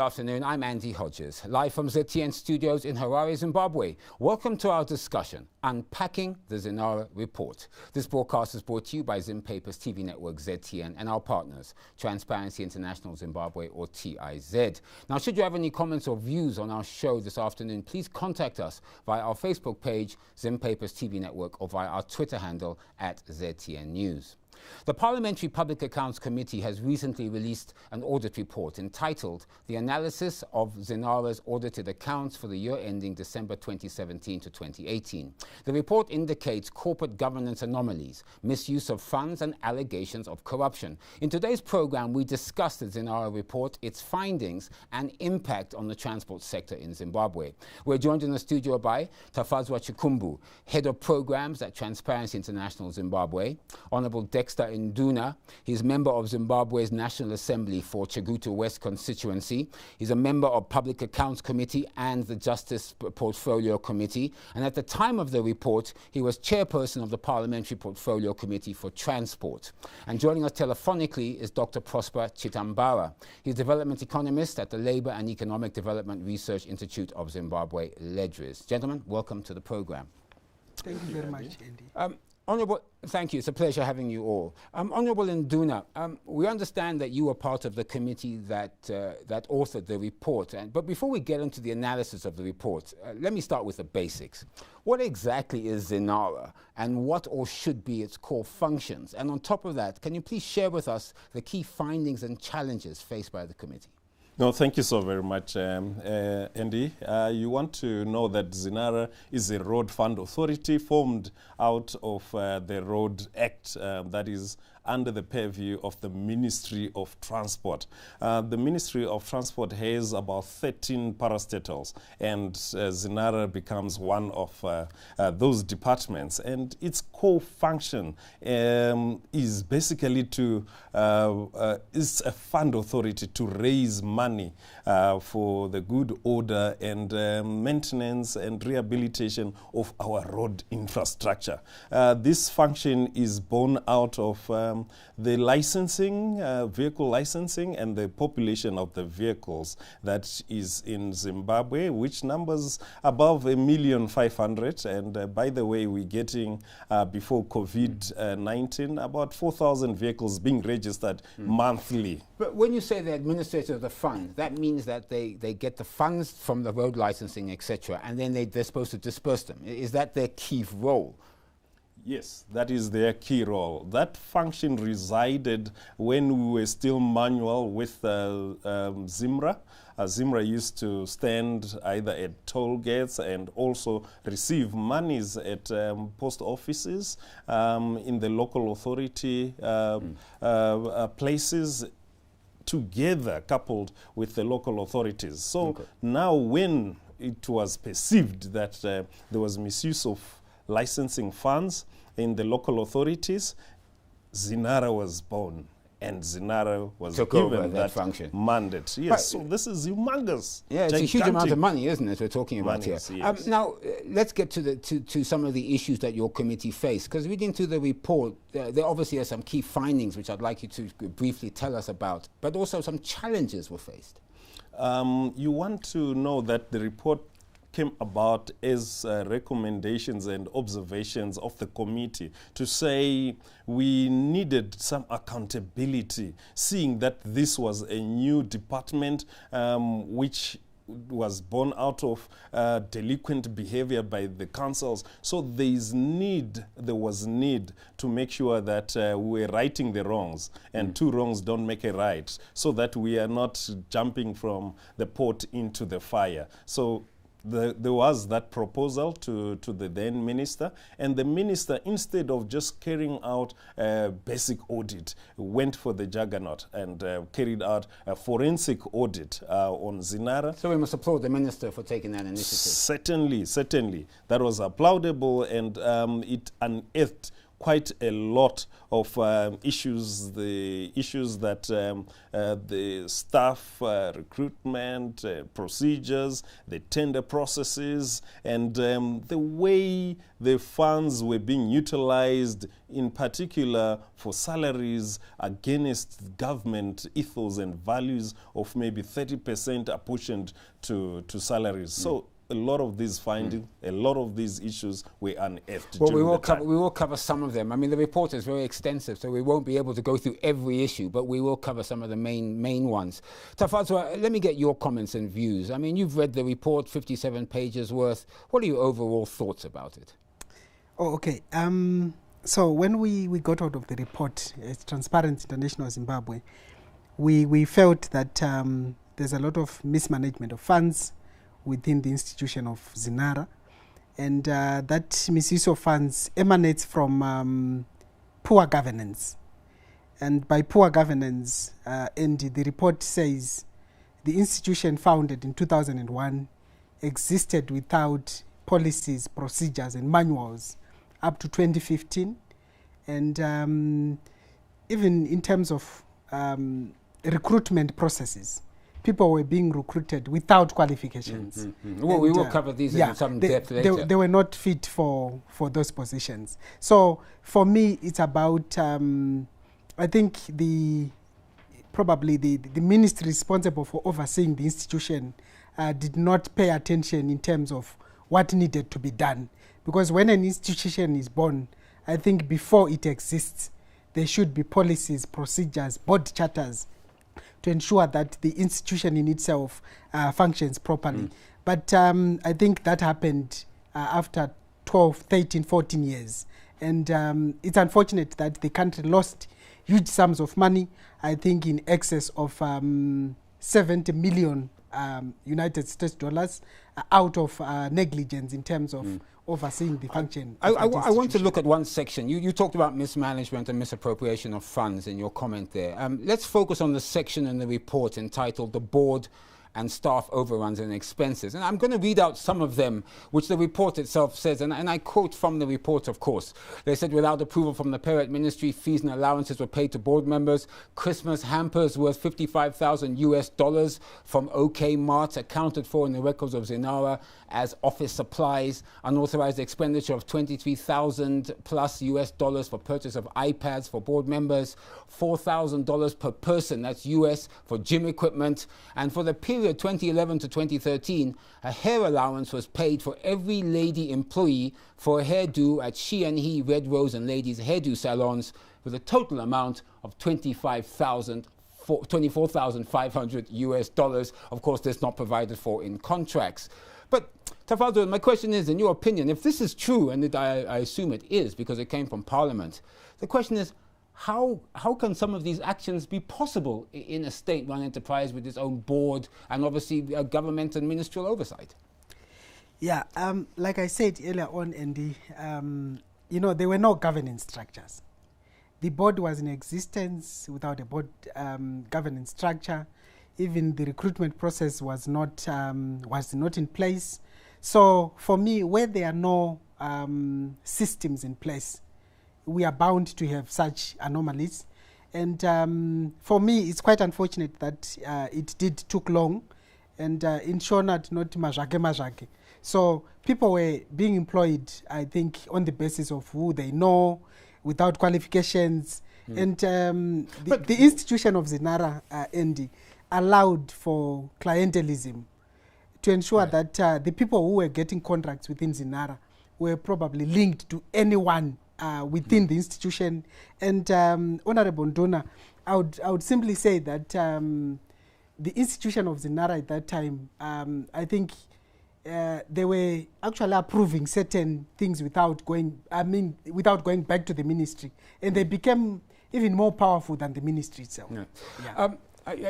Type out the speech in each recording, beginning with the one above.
afternoon. I'm Andy Hodges, live from ZTN studios in Harare, Zimbabwe. Welcome to our discussion, Unpacking the ZINARA Report. This broadcast is brought to you by Zimbabwe's TV network ZTN and our partners, Transparency International Zimbabwe, or TIZ. Now, should you have any comments or views on our show this afternoon, please contact us via our Facebook page, Zimbabwe's TV network, or via our Twitter handle @ZTN News. The Parliamentary Public Accounts Committee has recently released an audit report entitled The Analysis of ZINARA's Audited Accounts for the Year Ending December 2017 to 2018. The report indicates corporate governance anomalies, misuse of funds and allegations of corruption. In today's program, we discuss the ZINARA report, its findings and impact on the transport sector in Zimbabwe. We're joined in the studio by Tafazwa Chikumbu, Head of Programs at Transparency International Zimbabwe, Honorable DEXTER NDUNA. He's member of Zimbabwe's National Assembly for Chegutu West constituency. He's a member of Public Accounts Committee and the Justice Portfolio Committee. And at the time of the report, he was chairperson of the Parliamentary Portfolio Committee for Transport. And joining us telephonically is Dr. Prosper Chitambara. He's development economist at the Labour and Economic Development Research Institute of Zimbabwe, LEDRIS. Gentlemen, welcome to the program. Thank you very much, Andy. Honourable, thank you. It's a pleasure having you all. Honourable NDUNA, we understand that you were part of the committee that authored the report. But before we get into the analysis of the report, let me start with the basics. What exactly is ZINARA, and what or should be its core functions? And on top of that, can you please share with us the key findings and challenges faced by the committee? No, thank you so very much, Andy. You want to know that ZINARA is a road fund authority formed out of the Road Act that is under the purview of the Ministry of Transport. The Ministry of Transport has about 13 parastatals, and ZINARA becomes one of those departments. And its core function is basically to, is a fund authority to raise money for the good order and maintenance and rehabilitation of our road infrastructure. This function is born out of the licensing, vehicle licensing, and the population of the vehicles that is in Zimbabwe, which numbers above 1,500,000. And by the way, we're getting, before COVID-19, about 4,000 vehicles being registered monthly. But when you say the administrator of the fund, that means that they get the funds from the road licensing, etc., and then they're supposed to disperse them. Is that their key role? Yes, that is their key role. That function resided when we were still manual with ZINARA. ZINARA used to stand either at toll gates and also receive monies at post offices in the local authority places, together coupled with the local authorities. So now when it was perceived that there was misuse of licensing funds in the local authorities, ZINARA was born, and ZINARA was given that function mandate. Yes, but so this is humongous. Yeah, it's a huge amount of money, isn't it, we're talking about here. Yes. Now, let's get to some of the issues that your committee faced, because reading through the report, there obviously are some key findings which I'd like you to briefly tell us about, but also some challenges were faced. You want to know that the report came about as recommendations and observations of the committee to say we needed some accountability, seeing that this was a new department which was born out of delinquent behavior by the councils. So there was need to make sure that we're righting the wrongs, and two wrongs don't make a right, so that we are not jumping from the pot into the fire. So there was that proposal to the then minister, and the minister, instead of just carrying out a basic audit, went for the juggernaut and carried out a forensic audit on ZINARA. So we must applaud the minister for taking that initiative. Certainly, certainly. That was applaudable, and it unearthed quite a lot of issues, the issues that the staff recruitment, procedures, the tender processes, and the way the funds were being utilized, in particular for salaries against government ethos and values of maybe 30% apportioned to salaries. So a lot of these findings, a lot of these issues were unearthed. Well, we will cover some of them. I mean, the report is very extensive, so we won't be able to go through every issue, but we will cover some of the main ones. Tafadzwa, let me get your comments and views. I mean, you've read the report, 57 pages worth. What are your overall thoughts about it? Oh, okay. So when we got out of the report, it's Transparency International Zimbabwe, we felt that there's a lot of mismanagement of funds within the institution of ZINARA, and that misuse of funds emanates from poor governance. And by poor governance, and the report says the institution founded in 2001 existed without policies, procedures and manuals up to 2015. And even in terms of recruitment processes, people were being recruited without qualifications. Well, we will cover these in some depth later. They were not fit for those positions. So for me, it's about, I think probably the ministry responsible for overseeing the institution did not pay attention in terms of what needed to be done. Because when an institution is born, I think before it exists, there should be policies, procedures, board charters, to ensure that the institution in itself functions properly. But I think that happened after 12, 13, 14 years. And it's unfortunate that the country lost huge sums of money, I think in excess of 70 million United States dollars out of negligence in terms of overseeing the function. I want to look at one section. You talked about mismanagement and misappropriation of funds in your comment there. Let's focus on the section in the report entitled "The Board and Staff Overruns and Expenses." And I'm going to read out some of them, which the report itself says, and I quote from the report, of course. They said, without approval from the parent ministry, fees and allowances were paid to board members. Christmas hampers worth $55,000 from OK Mart accounted for in the records of ZINARA as office supplies. Unauthorized expenditure of $23,000+ for purchase of iPads for board members. $4,000 per person, that's US, for gym equipment. And for the period 2011 to 2013, a hair allowance was paid for every lady employee for a hairdo at She and He Red Rose and Ladies Hairdo Salons, with a total amount of $24,500. Of course, this not provided for in contracts. But Tafadzwa, my question is, in your opinion, if this is true, and I assume it is because it came from Parliament, the question is, how can some of these actions be possible in a state-run enterprise with its own board and obviously government and ministerial oversight? Yeah, like I said earlier on, Andy, you know, there were no governance structures. The board was in existence without a board governance structure. Even the recruitment process was not in place. So for me, where there are no systems in place, we are bound to have such anomalies. And for me, it's quite unfortunate that it took long, and in Shonat, not mazhake. So people were being employed, I think, on the basis of who they know, without qualifications. And the institution of ZINARA, Andy, allowed for clientelism to ensure that the people who were getting contracts within ZINARA were probably linked to anyone within the institution. And Honorable NDUNA, I would simply say that the institution of ZINARA at that time, I think they were actually approving certain things without going back to the ministry, and they became even more powerful than the ministry itself.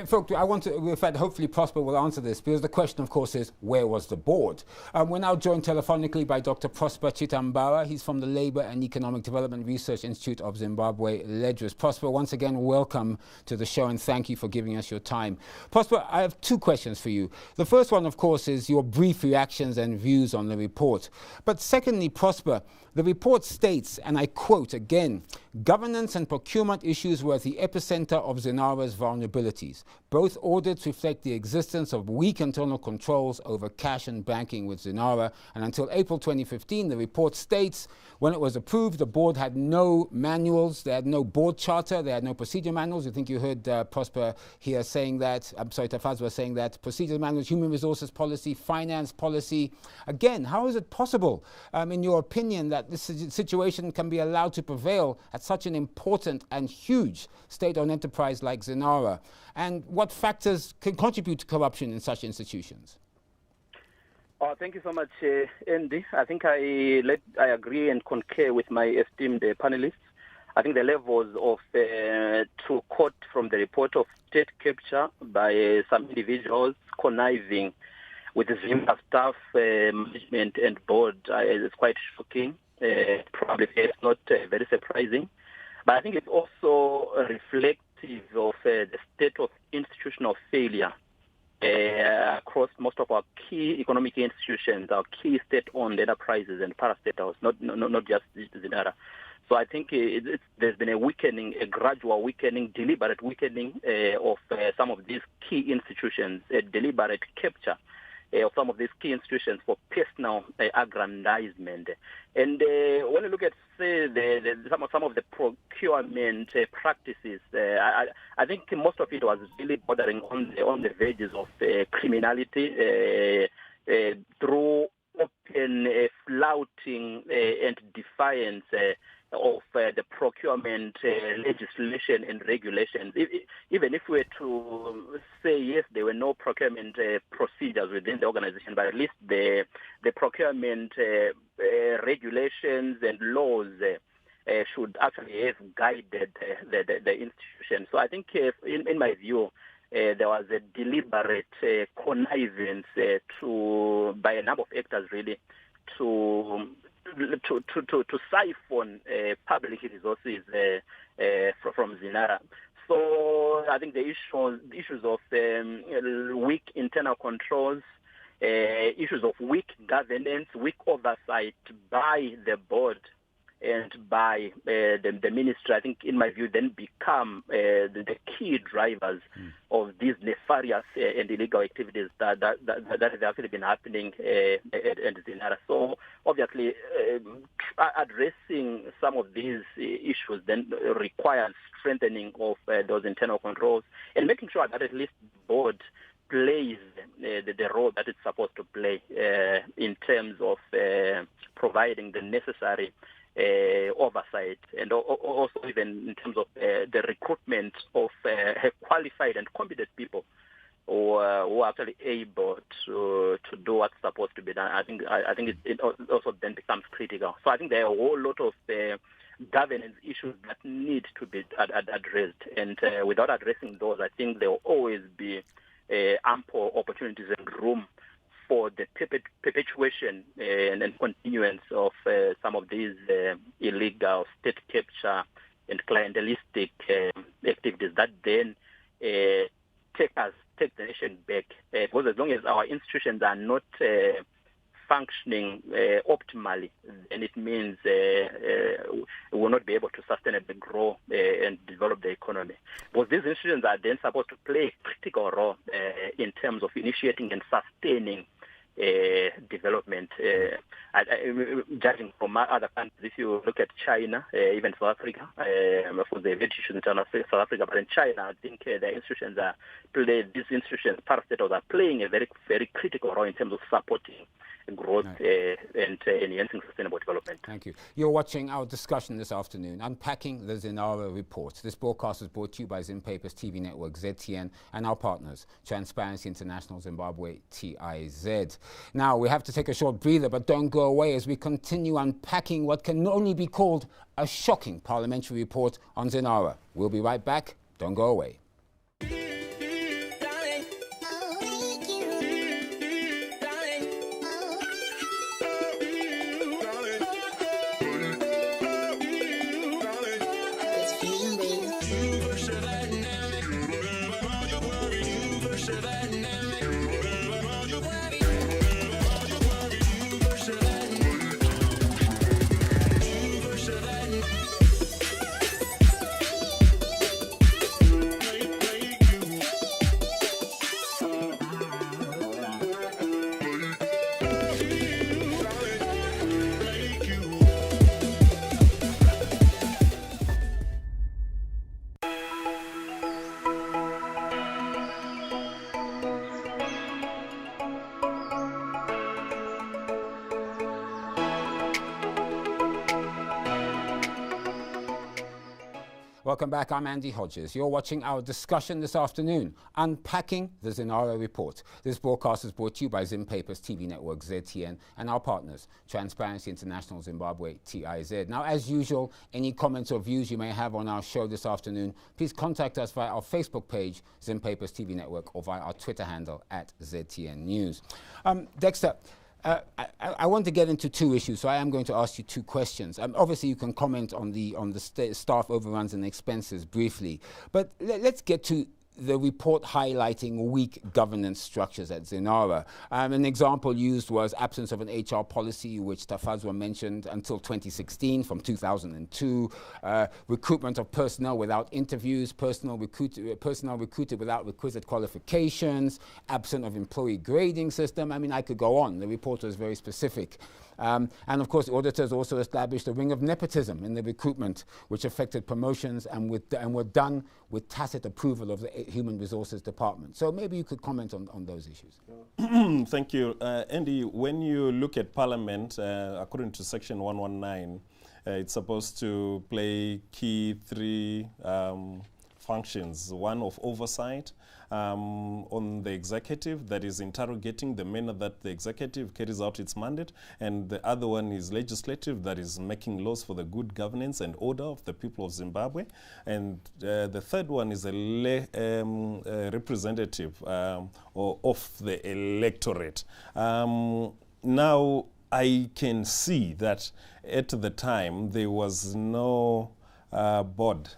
Folks, I want to, in fact, hopefully Prosper will answer this, because the question, of course, is where was the board? We're now joined telephonically by Dr. Prosper Chitambara. He's from the Labour and Economic Development Research Institute of Zimbabwe, Ledgers. Prosper, once again, welcome to the show, and thank you for giving us your time. Prosper, I have two questions for you. The first one, of course, is your brief reactions and views on the report. But secondly, Prosper, The report states, and I quote again, governance and procurement issues were at the epicenter of ZINARA's vulnerabilities. Both audits reflect the existence of weak internal controls over cash and banking with ZINARA, and until April 2015, the report states, when it was approved, the board had no manuals, they had no board charter, they had no procedure manuals. I think you heard Prosper here saying that, I'm sorry, Tafazwa saying that, procedure manuals, human resources policy, finance policy. Again, how is it possible, in your opinion, that this situation can be allowed to prevail at such an important and huge state-owned enterprise like ZINARA? And what factors can contribute to corruption in such institutions? Thank you so much, Andy. I think I agree and concur with my esteemed panelists. I think the levels of, to quote from the report, of state capture by some individuals conniving with the ZINARA staff, management and board is quite shocking. Probably it's not very surprising. But I think it's also reflective of the state of institutional failure across most of our key economic institutions, our key state-owned enterprises and parastatals, not just ZINARA. So I think there's been a weakening, a gradual weakening, deliberate weakening of some of these key institutions, a deliberate capture of some of these key institutions for personal aggrandizement. And when you look at, say, some of the procurement practices, I think most of it was really bordering on the verges of criminality through open flouting and defiance of the procurement legislation and regulations. Even if we were to say, yes, there were no procurement procedures within the organization, but at least the procurement regulations and laws should actually have guided the institution. So I think, in my view, there was a deliberate connivance by a number of actors, really, to siphon public resources from ZINARA. So I think the issues of weak internal controls, issues of weak governance, weak oversight by the board and by the ministry, I think, in my view, then become the key drivers of these nefarious and illegal activities that have actually been happening at ZINARA. So obviously, addressing some of these issues then requires strengthening of those internal controls and making sure that at least the board plays the role that it's supposed to play in terms of providing the necessary oversight, and also even in terms of the recruitment of qualified and competent people who are actually able to do what's supposed to be done. I think it also then becomes critical. So I think there are a whole lot of governance issues that need to be addressed, and without addressing those, I think there will always be ample opportunities and room for the perpetuation and continuance of some of these illegal state capture and clientelistic activities that then take the nation back. Because as long as our institutions are not functioning optimally, then it means we will not be able to sustainably grow and develop the economy. Because these institutions are then supposed to play a critical role in terms of initiating and sustaining development. Judging from other countries, if you look at China, even South Africa, for the issues in South Africa, but in China, I think these institutions, parastatals, are playing a very, very critical role in terms of supporting growth and enhancing sustainable development. Thank you. You're watching our discussion this afternoon, Unpacking the ZINARA Report. This broadcast is brought to you by ZimPaper's TV network, ZTN, and our partners, Transparency International Zimbabwe, TIZ. Now, we have to take a short breather, but don't go away as we continue unpacking what can only be called a shocking parliamentary report on ZINARA. We'll be right back. Don't go away. Welcome back. I'm Andy Hodges. You're watching our discussion this afternoon, Unpacking the ZINARA Report. This broadcast is brought to you by Zimbabwe's TV network ZTN and our partners, Transparency International Zimbabwe, TIZ. Now, as usual, any comments or views you may have on our show this afternoon, please contact us via our Facebook page, Zimbabwe's TV network, or via our Twitter handle @ZTN News. Dexter, I want to get into two issues, so I am going to ask you two questions. Obviously, you can comment on the staff overruns and expenses briefly, but let's get to the report highlighting weak governance structures at ZINARA. An example used was absence of an HR policy, which Tafazwa mentioned, until 2016 from 2002, recruitment of personnel without interviews, personnel recruited without requisite qualifications, absence of employee grading system. I mean, I could go on. The report was very specific. And of course, the auditors also established a ring of nepotism in the recruitment, which affected promotions and were done with tacit approval of the Human Resources Department. So maybe you could comment on those issues. Thank you. Andy, when you look at Parliament, according to Section 119, it's supposed to play key three functions. One of oversight on the executive, that is interrogating the manner that the executive carries out its mandate, and the other one is legislative, that is making laws for the good governance and order of the people of Zimbabwe, and the third one is a representative of the electorate. Now I can see that at the time there was no board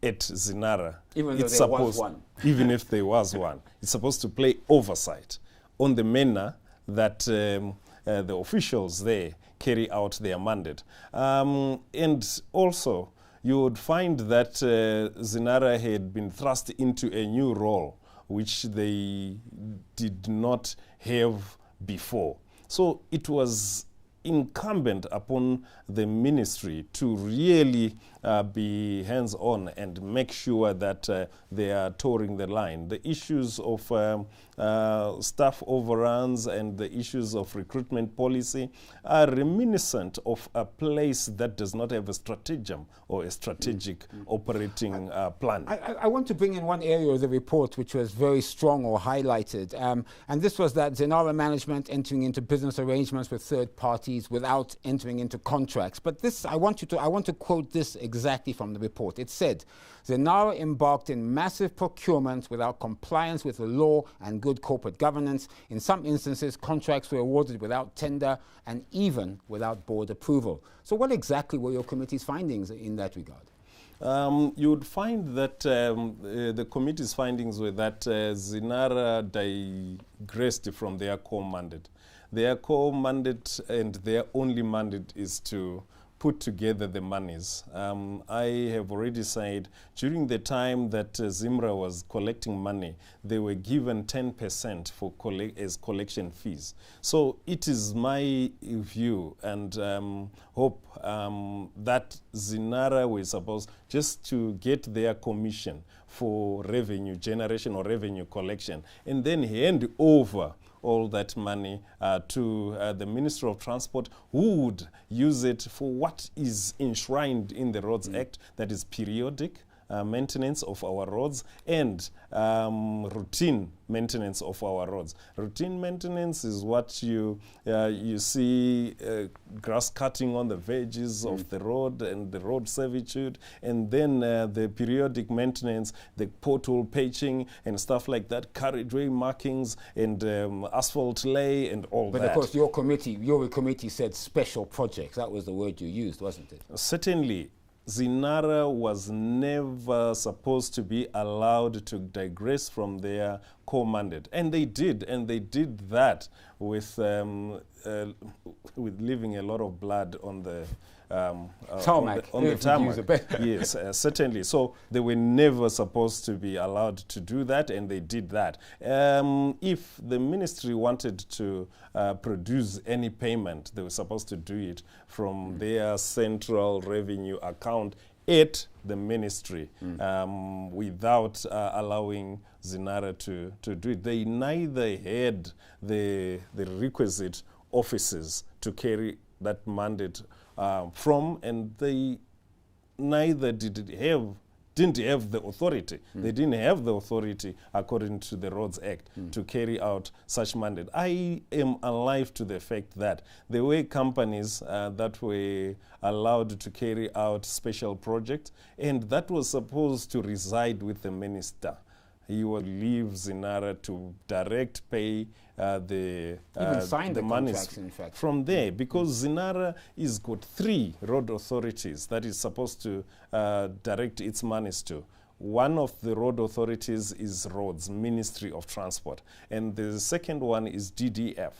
at ZINARA. Even though there was one. Even if there was one. It's supposed to play oversight on the manner that the officials there carry out their mandate. And also, you would find that ZINARA had been thrust into a new role, which they did not have before. So it was incumbent upon the ministry to really be hands-on and make sure that they are towing the line. The issues of staff overruns and the issues of recruitment policy are reminiscent of a place that does not have a stratagem or a strategic operating plan. I want to bring in one area of the report which was very strong or highlighted, and this was that ZINARA management entering into business arrangements with third parties without entering into contracts. But this, I want to quote this exactly from the report. It said, ZINARA embarked in massive procurements without compliance with the law and good corporate governance. In some instances, contracts were awarded without tender and even without board approval. So what exactly were your committee's findings in that regard? You would find that the committee's findings were that ZINARA digressed from their core mandate. Their core mandate and their only mandate is to put together the monies. I have already said during the time that ZIMRA was collecting money, they were given 10% for as collection fees. So it is my view and hope that ZINARA was supposed just to get their commission for revenue generation or revenue collection and then hand over all that money to the Minister of Transport, who would use it for what is enshrined in the Roads Act, that is periodic maintenance of our roads and routine maintenance of our roads. Routine maintenance is what you see grass cutting on the edges of the road and the road servitude, and then the periodic maintenance, the pothole patching and stuff like that, carriageway markings and asphalt lay and all that. But of course your committee said special projects. That was the word you used, wasn't it? Certainly. ZINARA was never supposed to be allowed to digress from their core mandate, and they did that with leaving a lot of blood on the tarmac. Yes, certainly. So they were never supposed to be allowed to do that, and they did that. If the ministry wanted to produce any payment, they were supposed to do it from their central revenue account at the ministry without allowing ZINARA to do it. They neither had the requisite offices to carry that mandate from, and they neither didn't have the authority. They didn't have the authority, according to the Roads Act, to carry out such mandate. I am alive to the fact that there were companies that were allowed to carry out special projects, and that was supposed to reside with the minister. He would leave ZINARA to direct pay the monies from there, because ZINARA is got 3 road authorities that is supposed to direct its monies to. One of the road authorities is Roads, Ministry of Transport, and the second one is DDF.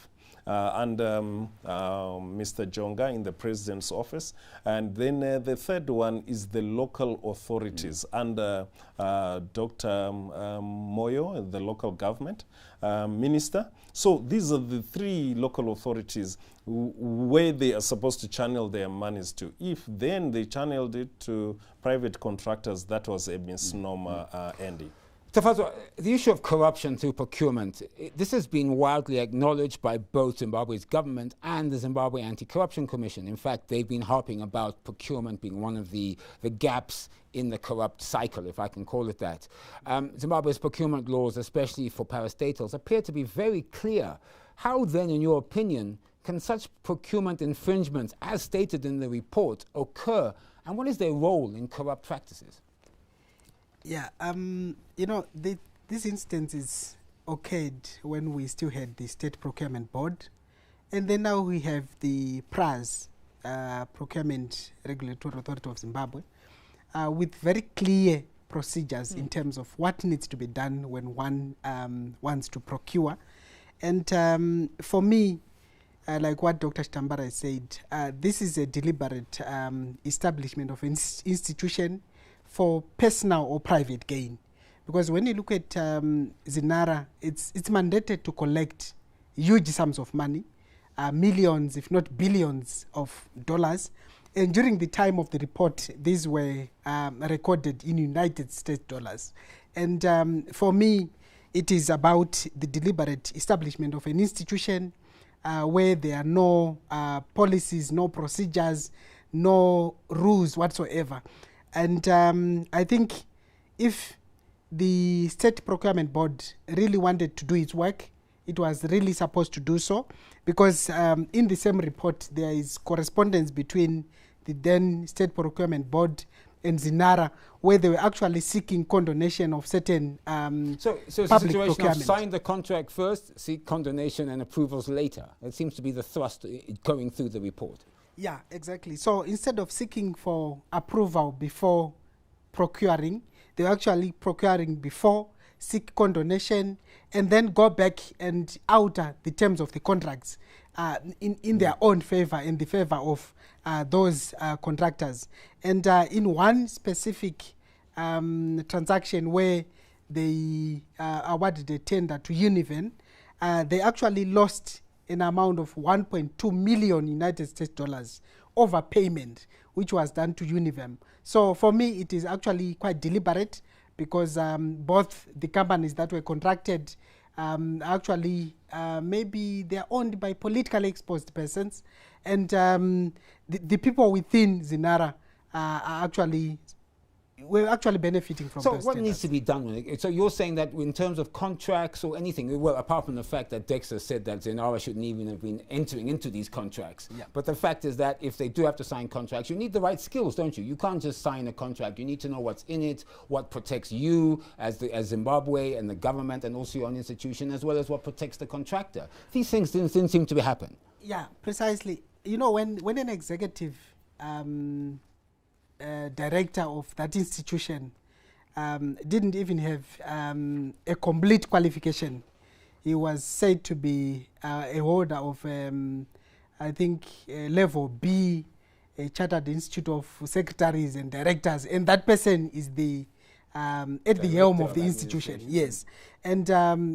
Under Mr. Jonga in the President's office. And then the third one is the local authorities under Dr. Moyo, the local government minister. So these are the 3 local authorities where they are supposed to channel their monies to. If then they channeled it to private contractors, that was a misnomer, Andy. Tafazwa, the issue of corruption through procurement, this has been widely acknowledged by both Zimbabwe's government and the Zimbabwe Anti-Corruption Commission. In fact, they've been harping about procurement being one of the gaps in the corrupt cycle, if I can call it that. Zimbabwe's procurement laws, especially for parastatals, appear to be very clear. How then, in your opinion, can such procurement infringements, as stated in the report, occur, and what is their role in corrupt practices? Yeah, you know, this instance is occurred when we still had the State Procurement Board, and then now we have the PRAZ, Procurement Regulatory Authority of Zimbabwe, with very clear procedures in terms of what needs to be done when one wants to procure. And for me, like what Dr. Stambara said, this is a deliberate establishment of an institution for personal or private gain. Because when you look at ZINARA, it's mandated to collect huge sums of money, millions, if not billions of dollars. And during the time of the report, these were recorded in United States dollars. And for me, it is about the deliberate establishment of an institution where there are no policies, no procedures, no rules whatsoever. And I think if the State Procurement Board really wanted to do its work, it was really supposed to do so, because in the same report there is correspondence between the then State Procurement Board and ZINARA, where they were actually seeking condonation of certain So it's a situation of sign the contract first, seek condonation and approvals later. It seems to be the thrust going through the report. Yeah, exactly. So instead of seeking for approval before procuring, they're actually procuring before, seek condonation, and then go back and alter the terms of the contracts in their own favor, in the favor of those contractors. And in one specific transaction where they awarded a tender to Univen, they actually lost an amount of 1.2 million United States dollars overpayment, which was done to Univen. So for me, it is actually quite deliberate, because both the companies that were contracted actually maybe they're owned by politically exposed persons, and the people within ZINARA we're actually benefiting from. So what needs to be done with it? So you're saying that in terms of contracts or anything, well, apart from the fact that DEXTER said that ZINARA shouldn't even have been entering into these contracts. Yeah. But the fact is that if they do have to sign contracts, you need the right skills, don't you? You can't just sign a contract. You need to know what's in it, what protects you as Zimbabwe and the government and also your own institution, as well as what protects the contractor. These things didn't seem to be happening. Yeah, precisely. You know, when an executive director of that institution didn't even have a complete qualification. He was said to be a holder of, I think, level B, a Chartered Institute of Secretaries and Directors, and that person is the at the helm of the institution. Yes, and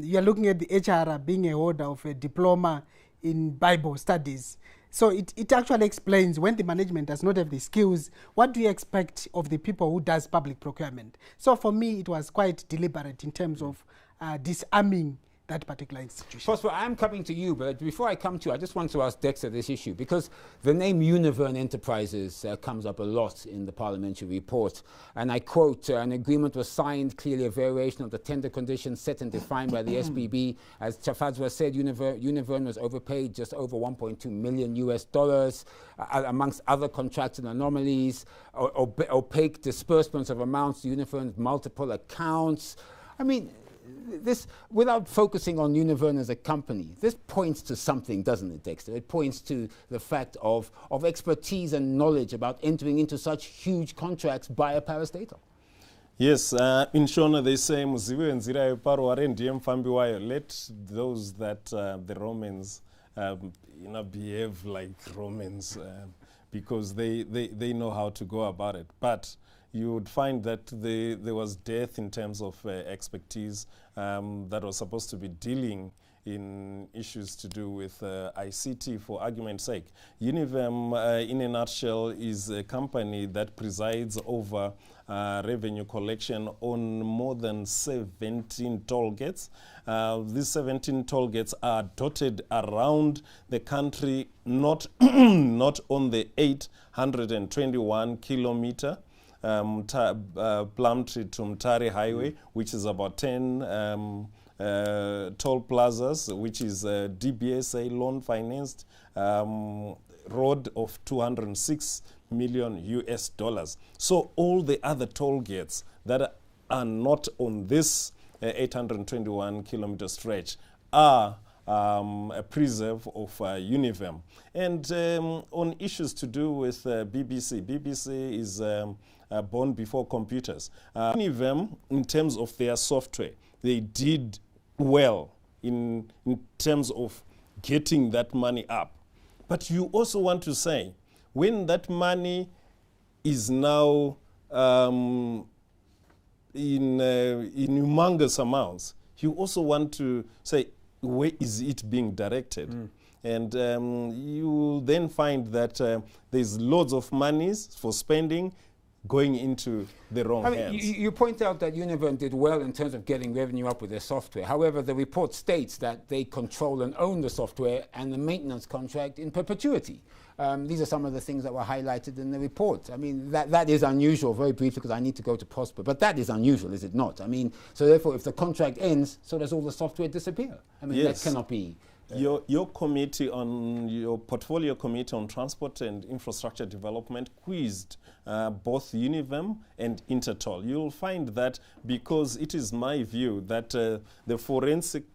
you are looking at the HR being a holder of a diploma in Bible studies. So it actually explains when the management does not have the skills, what do you expect of the people who does public procurement? So for me, it was quite deliberate in terms of disarming that particular institution. Prosper, I'm coming to you, but before I come to you, I just want to ask Dexter this issue, because the name Univern Enterprises comes up a lot in the parliamentary report. And I quote, an agreement was signed, clearly a variation of the tender conditions set and defined by the SBB. As Chafadzwa said, Univern was overpaid just over $1.2 million amongst other contractual anomalies, opaque disbursements of amounts to Univern's multiple accounts. I mean, this, without focusing on Univern as a company, this points to something, doesn't it, Dexter? It points to the fact of expertise and knowledge about entering into such huge contracts by a parastatal. Yes, in Shona they say, Muziwe nzira yeparo warendi mfambi wayo. Let those that the Romans behave like Romans because they know how to go about it. But you would find that there was dearth in terms of expertise that was supposed to be dealing in issues to do with ICT, for argument's sake. Univern, in a nutshell, is a company that presides over revenue collection on more than 17 toll gates. These 17 toll gates are dotted around the country, not, not on the 821 kilometer Plumtree to Mtare Highway, which is about 10 toll plazas, which is DBSA loan financed road of 206 million US dollars. So all the other toll gates that are not on this 821 kilometer stretch are a preserve of Univern. And on issues to do with BBC is born before computers. Univern, in terms of their software, they did well in terms of getting that money up. But you also want to say, when that money is now in humongous amounts, you also want to say, where is it being directed? And you will then find that there's loads of monies for spending going into the wrong hands. You point out that Univern did well in terms of getting revenue up with their software. However, the report states that they control and own the software and the maintenance contract in perpetuity. These are some of the things that were highlighted in the report. I mean, that is unusual, very briefly, because I need to go to Prosper. But that is unusual, is it not? I mean, so therefore, if the contract ends, so does all the software disappear? I mean, yes. That cannot be... Your committee on your portfolio committee on transport and infrastructure development quizzed both Univern and Intertoll. You'll find that, because it is my view that the forensic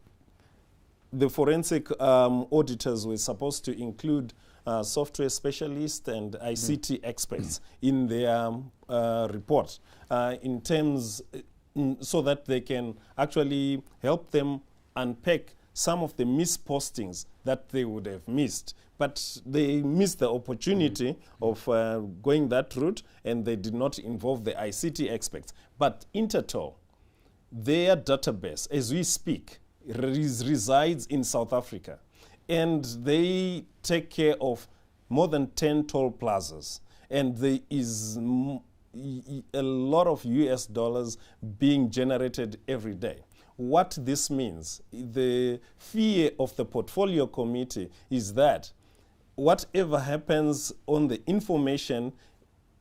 auditors were supposed to include software specialists and ICT experts in their report in terms so that they can actually help them unpack some of the mispostings that they would have missed. But they missed the opportunity of going that route, and they did not involve the ICT experts. But Intertoll, their database, as we speak, resides in South Africa. And they take care of more than 10 toll plazas. And there is a lot of US dollars being generated every day. What this means, the fear of the portfolio committee is that whatever happens on the information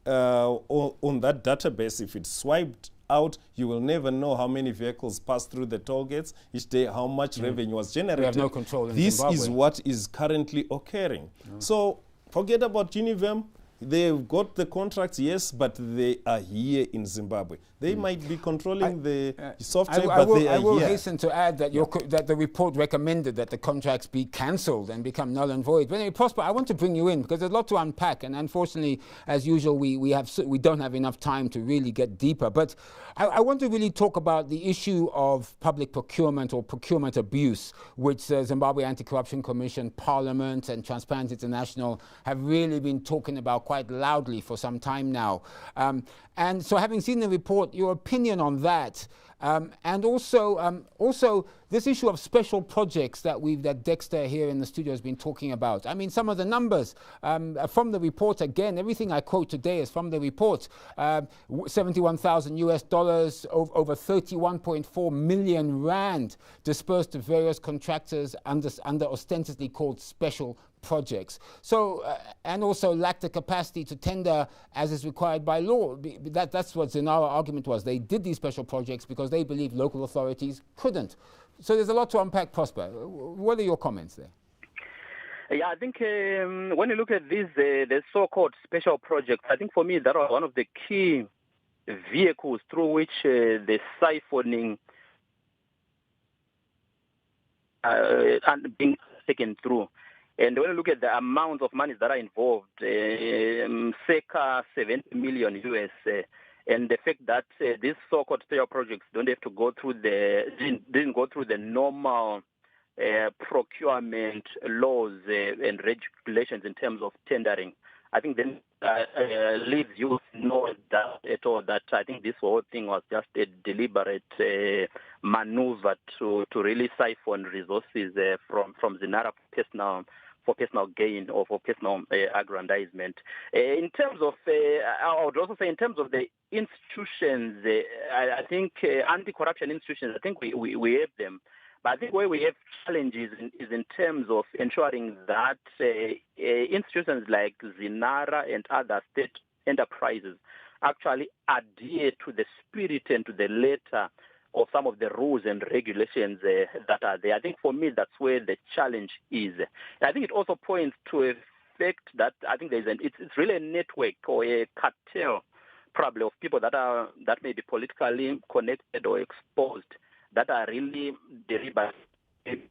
on that database, if it's swiped out, you will never know how many vehicles pass through the toll gates each day, how much revenue was generated. We have no control in This Zimbabwe. is what is currently occurring. So forget about Univern. They've got the contracts, yes, but they are here in Zimbabwe. They might be controlling the software, but they are here. I will hasten to add that, that the report recommended that the contracts be cancelled and become null and void. But anyway, Prosper, I want to bring you in because there's a lot to unpack, and unfortunately, as usual, we don't have enough time to really get deeper. But I want to really talk about the issue of public procurement or procurement abuse, which the Zimbabwe Anti-Corruption Commission, Parliament, and Transparency International have really been talking about quite loudly for some time now. And so having seen the report, your opinion on that, And also this issue of special projects that Dexter here in the studio has been talking about. I mean, some of the numbers from the report, again, everything I quote today is from the report. $71,000 US, over 31.4 million rand dispersed to various contractors under ostensibly called special projects. So, and also lacked the capacity to tender as is required by law. That's what ZINARA argument was. They did these special projects because they believed local authorities couldn't. So there's a lot to unpack, Prosper. What are your comments there? Yeah, I think when you look at these, the so-called special projects, I think for me that was one of the key vehicles through which the siphoning and being taken through. And when you look at the amount of money that are involved, circa 70 million US, and the fact that these so-called special projects don't have to go through didn't go through the normal procurement laws and regulations in terms of tendering, I think then leaves you no doubt at all that I think this whole thing was just a deliberate maneuver to really siphon resources from ZINARA for personal gain or for personal aggrandizement. In terms of, I would also say in terms of the institutions, I think anti-corruption institutions, I think we have them. But I think where we have challenges is in terms of ensuring that institutions like ZINARA and other state enterprises actually adhere to the spirit and to the letter of some of the rules and regulations that are there. I think for me that's where the challenge is. I think it also points to a fact that I think it's really a network or a cartel probably of people that may be politically connected or exposed that are really deliberately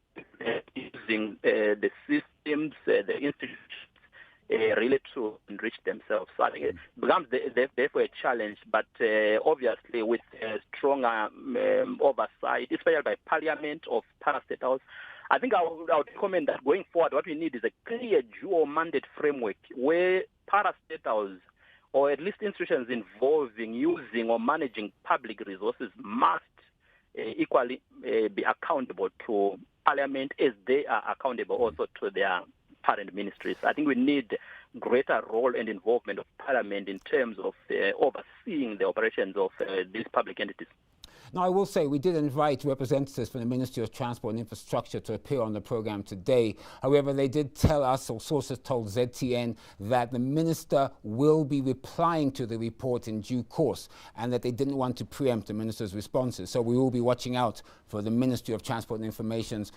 using the systems, the institutions, really to enrich themselves. So I think it becomes therefore a challenge, but obviously with stronger oversight, especially by Parliament of parastatals, I think I would recommend that going forward, what we need is a clear dual mandate framework where parastatals or at least institutions involving using or managing public resources must equally be accountable to Parliament as they are accountable also to their parent ministries. I think we need greater role and involvement of Parliament in terms of overseeing the operations of these public entities. Now, I will say we did invite representatives from the Ministry of Transport and Infrastructure to appear on the program today. However, they did tell us, or sources told ZTN, that the minister will be replying to the report in due course and that they didn't want to preempt the minister's responses. So we will be watching out for the Ministry of Transport and Information's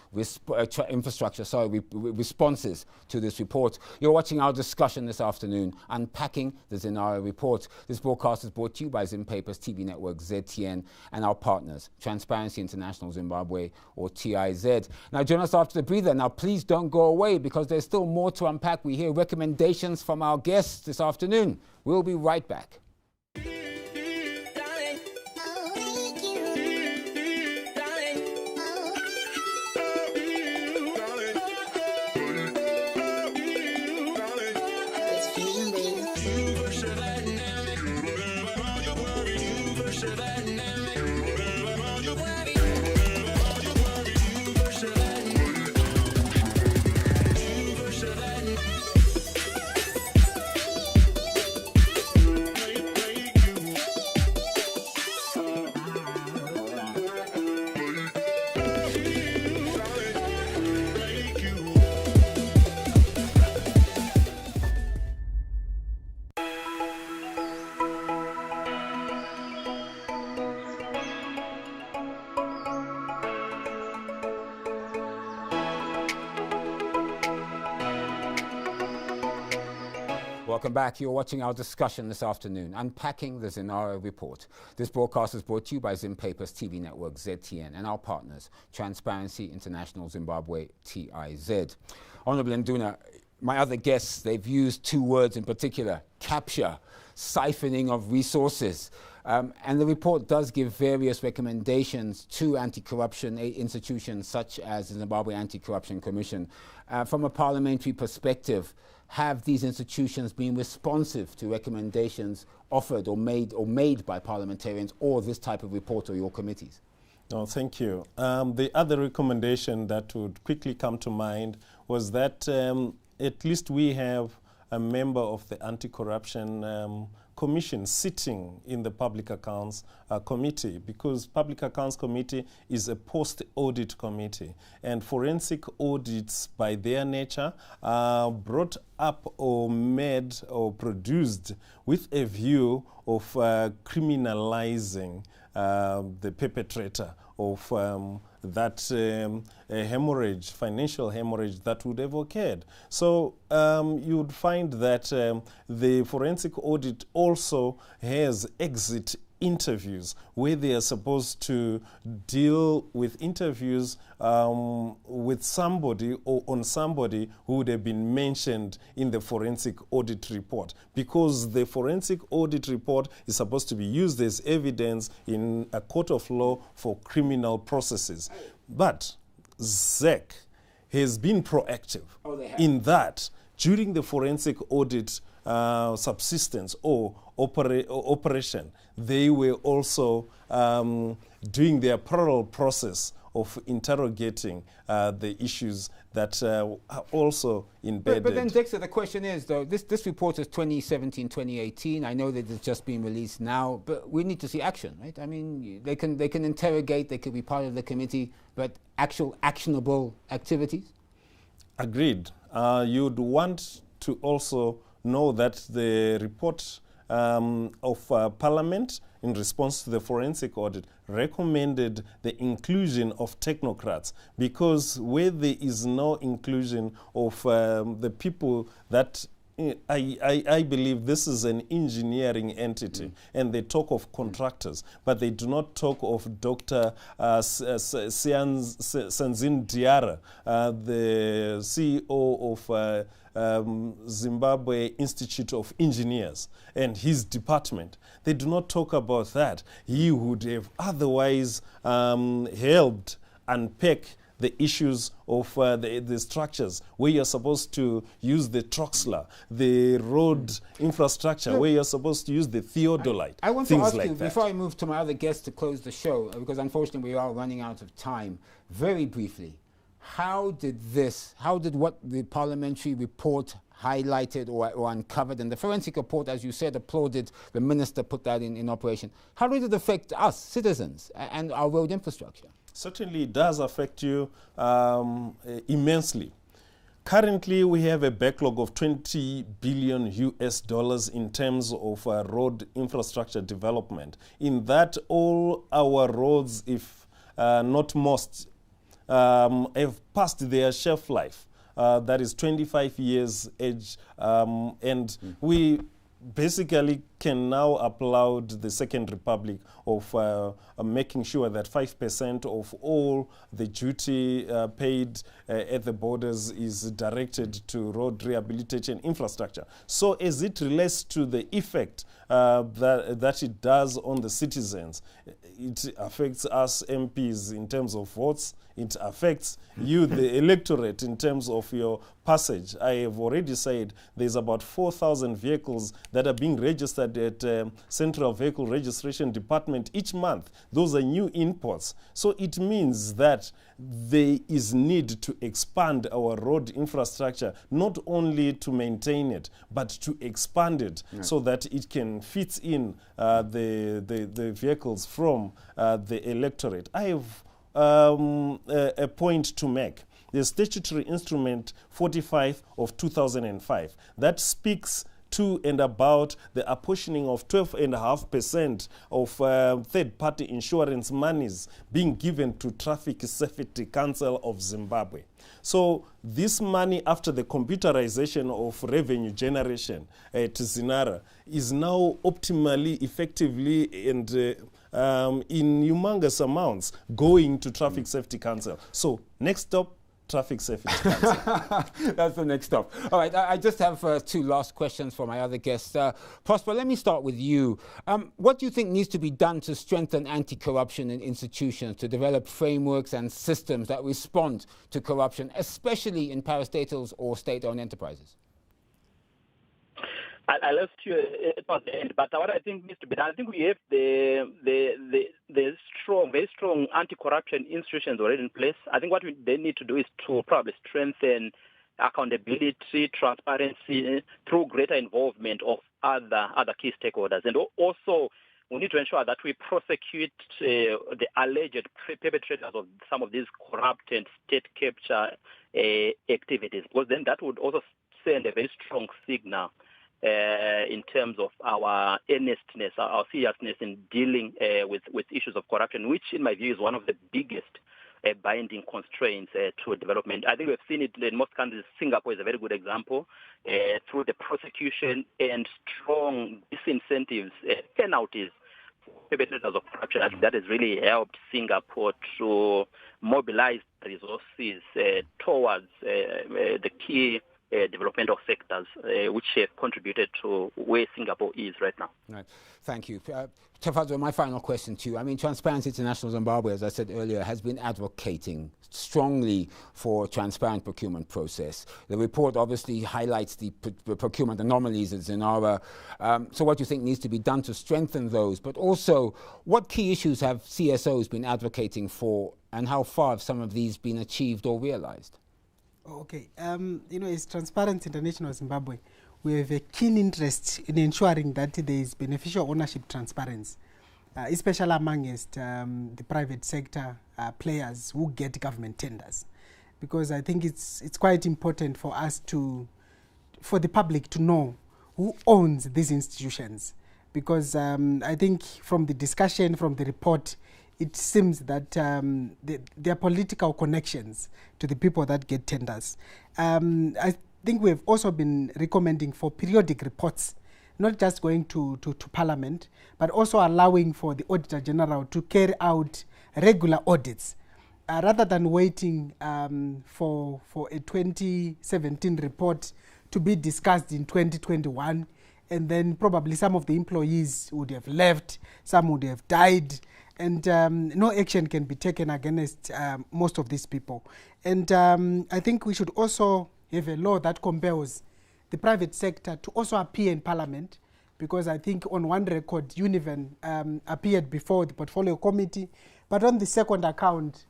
Infrastructure responses to this report. You're watching our discussion this afternoon, Unpacking the ZINARA report. This broadcast is brought to you by Zimpapers TV Network, ZTN, and our partners, Transparency International Zimbabwe, or TIZ. Now, join us after the breather. Now, please don't go away because there's still more to unpack. We hear recommendations from our guests this afternoon. We'll be right back. Welcome back. You're watching our discussion this afternoon, Unpacking the ZINARA report. This broadcast is brought to you by Zimpapers TV Network, ZTN, and our partners, Transparency International Zimbabwe, TIZ. Honorable NDUNA, my other guests, they've used two words in particular, capture, siphoning of resources. And the report does give various recommendations to anti-corruption institutions such as the Zimbabwe Anti-Corruption Commission. From a parliamentary perspective, have these institutions been responsive to recommendations offered or made by parliamentarians or this type of report or your committees? Oh, thank you. The other recommendation that would quickly come to mind was that at least we have a member of the Anti-Corruption Commission sitting in the Public Accounts Committee, because Public Accounts Committee is a post-audit committee, and forensic audits by their nature are brought up or made or produced with a view of criminalizing the perpetrator of that hemorrhage, financial hemorrhage that would have occurred. So you would find that the forensic audit also has exit interviews where they are supposed to deal with interviews with somebody or on somebody who would have been mentioned in the forensic audit report, because the forensic audit report is supposed to be used as evidence in a court of law for criminal processes. But ZEC has been proactive in that during the forensic audit subsistence or operation, they were also doing their parallel process of interrogating the issues that are also embedded. But then, Dexter, the question is, though, this report is 2017-2018. I know that it's just been released now, but we need to see action, right? I mean, they can interrogate, they could be part of the committee, but actual actionable activities? Agreed. You'd want to also know that the report of Parliament in response to the forensic audit recommended the inclusion of technocrats, because where there is no inclusion of the people that I believe this is an engineering entity, and they talk of contractors, but they do not talk of Dr. Sanzin Diarra, the CEO of Zimbabwe Institute of Engineers and his department. They do not talk about that. He would have otherwise helped unpack the issues of the structures where you're supposed to use the Troxler, the road infrastructure where you're supposed to use the theodolite. I want to ask you, that. before I move to my other guests to close the show, because unfortunately we are running out of time, very briefly, how did what the parliamentary report highlighted or uncovered, and the forensic report, as you said, applauded the minister put that in operation, how did it affect us, citizens, and our road infrastructure? Certainly it does affect you immensely. Currently, we have a backlog of $20 billion in terms of road infrastructure development. In that, all our roads, if not most, have passed their shelf life. That is 25 years age, and we basically can now applaud the Second Republic of making sure that 5% of all the duty paid at the borders is directed to road rehabilitation infrastructure. So as it relates to the effect that it does on the citizens, it affects us MPs in terms of votes. It affects you, the electorate, in terms of your passage. I have already said there's about 4,000 vehicles that are being registered at Central Vehicle Registration Department each month. Those are new imports. So it means that there is need to expand our road infrastructure, not only to maintain it, but to expand it so that it can fit in the vehicles from the electorate. I have a point to make. The statutory instrument 45 of 2005 that speaks to and about the apportioning of 12.5% of third-party insurance monies being given to Traffic Safety Council of Zimbabwe. So this money, after the computerization of revenue generation at ZINARA, is now optimally, effectively, and in humongous amounts going to Traffic Safety Council. So next stop, Traffic Safety Council. That's the next stop. All right, I just have two last questions for my other guests. Prosper, let me start with you. What do you think needs to be done to strengthen anti-corruption in institutions, to develop frameworks and systems that respond to corruption, especially in parastatals or state-owned enterprises? I lost you at the end, but what I think needs to be done, I think we have the strong, very strong anti-corruption institutions already in place. I think what they need to do is to probably strengthen accountability, transparency through greater involvement of other key stakeholders, and also we need to ensure that we prosecute the alleged perpetrators of some of these corrupt and state capture activities, because then that would also send a very strong signal in terms of our earnestness, our seriousness in dealing with issues of corruption, which in my view is one of the biggest binding constraints to development. I think we've seen it in most countries. Singapore is a very good example through the prosecution and strong disincentives, penalties for perpetrators of corruption. I think that has really helped Singapore to mobilize resources towards the key developmental sectors, which have contributed to where Singapore is right now. Right. Thank you. Tafadzwa, my final question to you. I mean, Transparency International Zimbabwe, as I said earlier, has been advocating strongly for a transparent procurement process. The report obviously highlights the procurement anomalies at ZINARA. So what do you think needs to be done to strengthen those? But also, what key issues have CSOs been advocating for, and how far have some of these been achieved or realized? Okay, as Transparency International Zimbabwe, we have a keen interest in ensuring that there is beneficial ownership transparency, especially amongst the private sector players who get government tenders, because I think it's quite important for us for the public to know who owns these institutions, because I think from the discussion, from the report, it seems that there are political connections to the people that get tenders. I think we have also been recommending for periodic reports, not just going to Parliament, but also allowing for the Auditor General to carry out regular audits, rather than waiting for a 2017 report to be discussed in 2021, and then probably some of the employees would have left, some would have died, and no action can be taken against most of these people. And I think we should also have a law that compels the private sector to also appear in Parliament, because I think on one record, Univen appeared before the Portfolio Committee, but on the second account,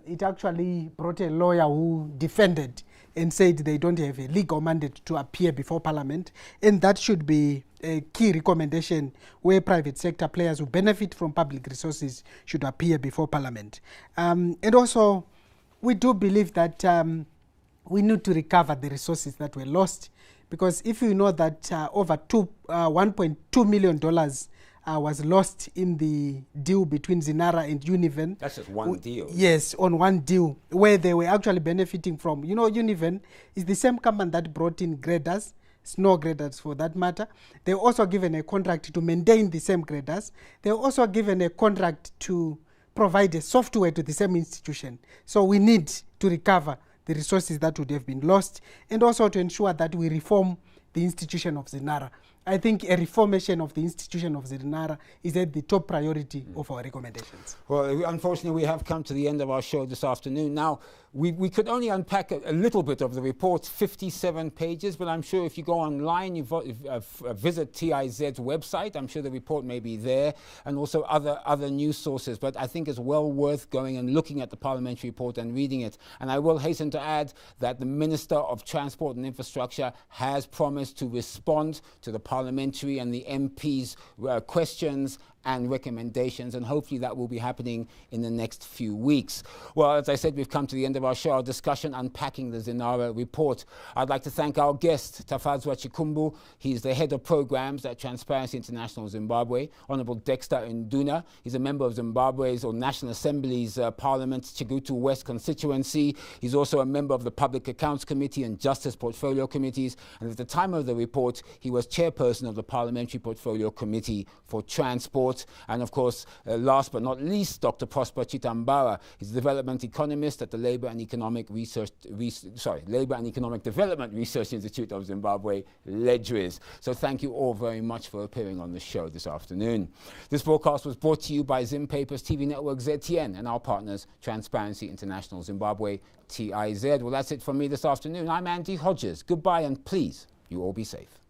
it actually brought a lawyer who defended and said they don't have a legal mandate to appear before Parliament, and that should be a key recommendation where private sector players who benefit from public resources should appear before Parliament. And also, we do believe that we need to recover the resources that were lost, because if you know that over $1.2 million was lost in the deal between ZINARA and Univen. That's just one deal. Yes, on one deal, where they were actually benefiting from. You know, Univen is the same company that brought in graders, snow graders for that matter. They were also given a contract to maintain the same graders. They were also given a contract to provide a software to the same institution. So we need to recover the resources that would have been lost, and also to ensure that we reform the institution of ZINARA. I think a reformation of the institution of ZINARA is at the top priority of our recommendations. Well, unfortunately, we have come to the end of our show this afternoon. Now, we could only unpack a little bit of the report, 57 pages, but I'm sure if you go online, you visit TIZ's website, I'm sure the report may be there, and also other news sources. But I think it's well worth going and looking at the parliamentary report and reading it. And I will hasten to add that the Minister of Transport and Infrastructure has promised to respond to the parliamentary and the MPs' questions and recommendations, and hopefully that will be happening in the next few weeks. Well, as I said, we've come to the end of our show, our discussion unpacking the ZINARA report. I'd like to thank our guest, Tafadzwa Chikumbu. He's the head of programs at Transparency International Zimbabwe. Honorable Dexter NDUNA. He's a member of Zimbabwe's or National Assembly's Parliament Chigutu West constituency. He's also a member of the Public Accounts Committee and Justice Portfolio Committees. And at the time of the report, he was chairperson of the Parliamentary Portfolio Committee for Transport. And of course, last but not least, Dr. Prosper Chitambara. He's a development economist at the Labour and Economic Development Research Institute of Zimbabwe, LEDRIS. So thank you all very much for appearing on the show this afternoon. This broadcast was brought to you by Zim Papers TV Network ZTN and our partners, Transparency International Zimbabwe, TIZ. Well, that's it from me this afternoon. I'm Andy Hodges. Goodbye, and please, you all be safe.